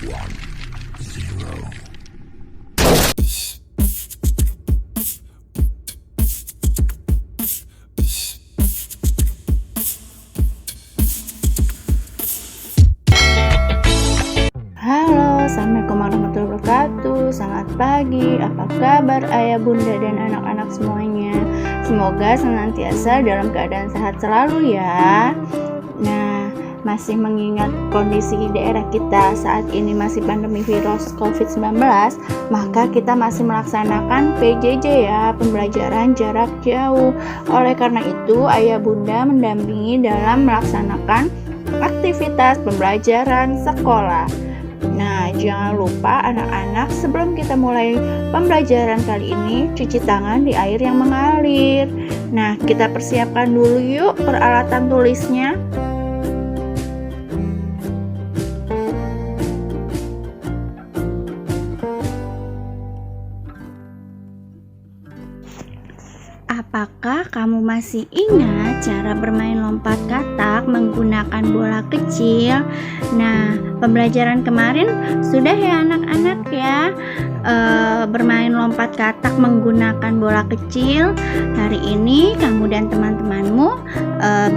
Halo, assalamualaikum warahmatullahi wabarakatuh. Selamat pagi, apa kabar ayah, bunda, dan anak-anak semuanya? Semoga senantiasa dalam keadaan sehat selalu ya. Nah, masih mengingat kondisi di daerah kita saat ini masih pandemi virus COVID-19, maka kita masih melaksanakan PJJ ya, pembelajaran jarak jauh. Oleh karena itu, ayah bunda mendampingi dalam melaksanakan aktivitas pembelajaran sekolah. Nah, jangan lupa anak-anak, sebelum kita mulai pembelajaran kali ini, cuci tangan di air yang mengalir. Nah, kita persiapkan dulu yuk peralatan tulisnya. Apakah kamu masih ingat cara bermain lompat katak menggunakan bola kecil? Nah, pembelajaran kemarin sudah ya anak-anak ya, bermain lompat katak menggunakan bola kecil. Hari ini kamu dan teman-temanmu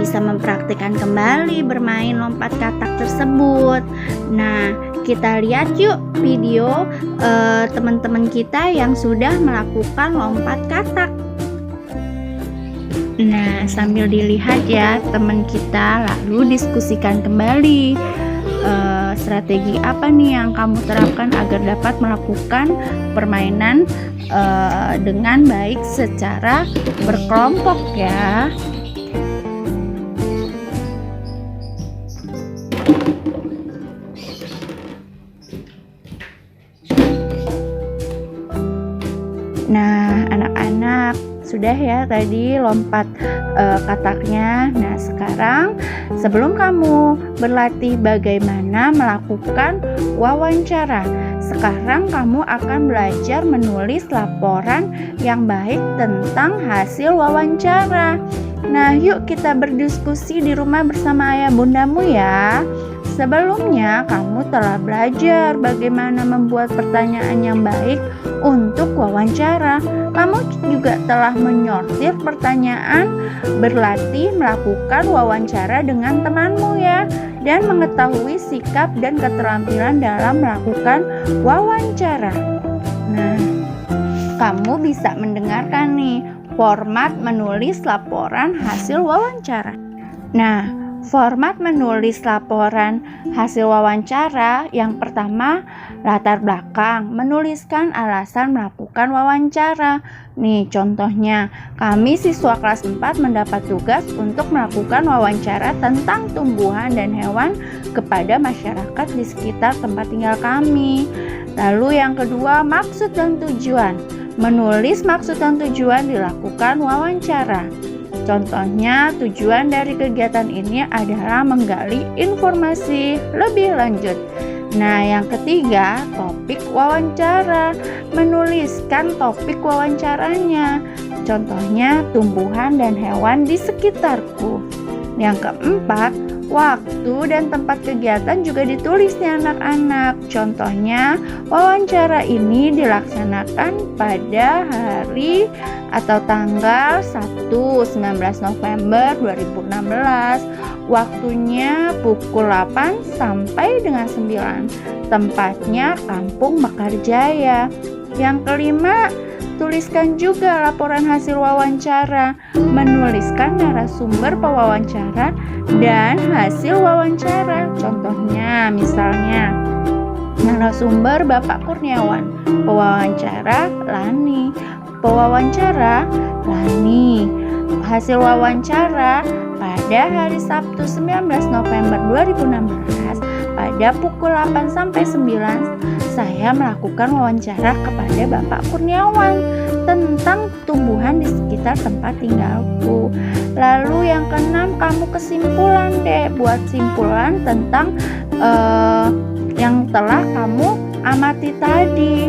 bisa mempraktikkan kembali bermain lompat katak tersebut. Nah, kita lihat yuk video teman-teman kita yang sudah melakukan lompat katak. Nah, sambil dilihat ya teman kita, lalu diskusikan kembali strategi apa nih yang kamu terapkan agar dapat melakukan permainan dengan baik secara berkelompok ya. Nah, anak-anak, sudah ya tadi lompat kataknya. Nah, sekarang sebelum kamu berlatih bagaimana melakukan wawancara, sekarang kamu akan belajar menulis laporan yang baik tentang hasil wawancara. Nah, yuk kita berdiskusi di rumah bersama ayah bundamu ya. Sebelumnya kamu telah belajar bagaimana membuat pertanyaan yang baik untuk wawancara. Kamu juga telah menyortir pertanyaan, berlatih melakukan wawancara dengan temanmu ya, dan mengetahui sikap dan keterampilan dalam melakukan wawancara. Nah, kamu bisa mendengarkan nih format menulis laporan hasil wawancara. Nah, format menulis laporan hasil wawancara yang pertama, latar belakang, menuliskan alasan melakukan wawancara. Nih contohnya, kami siswa kelas 4 mendapat tugas untuk melakukan wawancara tentang tumbuhan dan hewan kepada masyarakat di sekitar tempat tinggal kami. Lalu yang kedua, maksud dan tujuan. Menulis maksud dan tujuan dilakukan wawancara. Contohnya, tujuan dari kegiatan ini adalah menggali informasi lebih lanjut. Nah, yang ketiga, topik wawancara. Menuliskan topik wawancaranya. Contohnya, tumbuhan dan hewan di sekitarku. Yang keempat, waktu dan tempat kegiatan juga ditulis nih anak-anak. Contohnya, wawancara ini dilaksanakan pada hari atau tanggal 19 November 2016. Waktunya pukul 8 sampai dengan 9. Tempatnya Kampung Mekarjaya. Yang kelima, tuliskan juga laporan hasil wawancara. Menuliskan narasumber pewawancara dan hasil wawancara. Contohnya, misalnya narasumber Bapak Kurniawan, pewawancara Lani, pewawancara Lani. Hasil wawancara pada hari Sabtu 19 November 2016 pada pukul 8 sampai 9 saya melakukan wawancara kepada Bapak Kurniawan tentang tumbuhan di sekitar tempat tinggalku. Lalu yang keenam, kamu kesimpulan deh, buat simpulan tentang yang telah kamu amati tadi.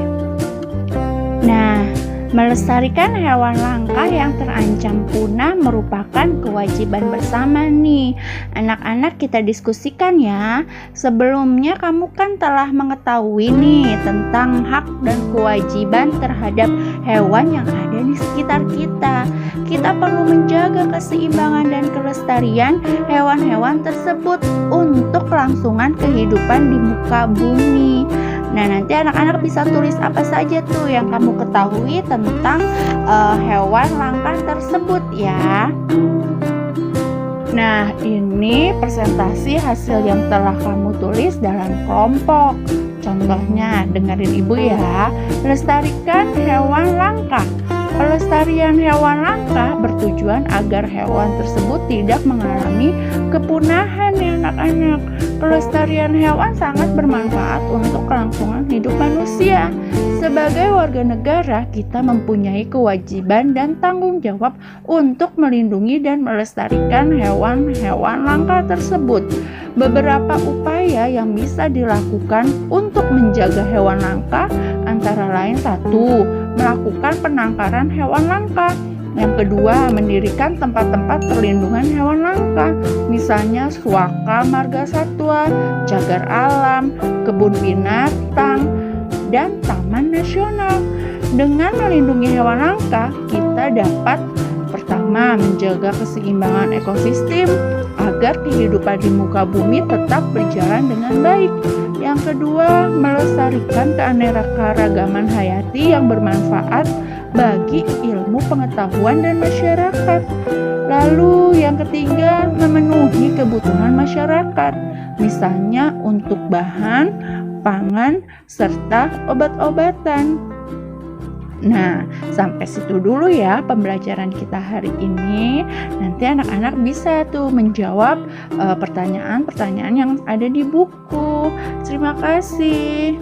Nah, Melestarikan hewan langka yang terancam punah merupakan kewajiban bersama nih. Anak-anak, kita diskusikan ya. Sebelumnya kamu kan telah mengetahui nih tentang hak dan kewajiban terhadap hewan yang ada di sekitar kita. Kita perlu menjaga keseimbangan dan kelestarian hewan-hewan tersebut untuk kelangsungan kehidupan di muka bumi. Nah, nanti anak-anak bisa tulis apa saja tuh yang kamu ketahui tentang hewan langka tersebut ya. Nah, ini presentasi hasil yang telah kamu tulis dalam kelompok. Contohnya, dengerin ibu ya. Lestarikan hewan langka. Pelestarian hewan langka bertujuan agar hewan tersebut tidak mengalami kepunahan ya anak-anak. Pelestarian hewan sangat bermanfaat untuk kelangsungan hidup manusia. Sebagai warga negara, kita mempunyai kewajiban dan tanggung jawab untuk melindungi dan melestarikan hewan-hewan langka tersebut. Beberapa upaya yang bisa dilakukan untuk menjaga hewan langka antara lain: 1. Melakukan penangkaran hewan langka. Yang kedua, mendirikan tempat-tempat perlindungan hewan langka, misalnya Suaka Marga Satwa, Cagar Alam, kebun binatang, dan taman nasional. Dengan melindungi hewan langka, kita dapat pertama menjaga keseimbangan ekosistem agar kehidupan di muka bumi tetap berjalan dengan baik. Yang kedua, melestarikan keanekaragaman hayati yang bermanfaat bagi ilmu pengetahuan dan masyarakat. Lalu yang ketiga, memenuhi kebutuhan masyarakat, misalnya untuk bahan, pangan, serta obat-obatan. Nah, sampai situ dulu ya pembelajaran kita hari ini. Nanti anak-anak bisa tuh menjawab pertanyaan-pertanyaan yang ada di buku. Terima kasih.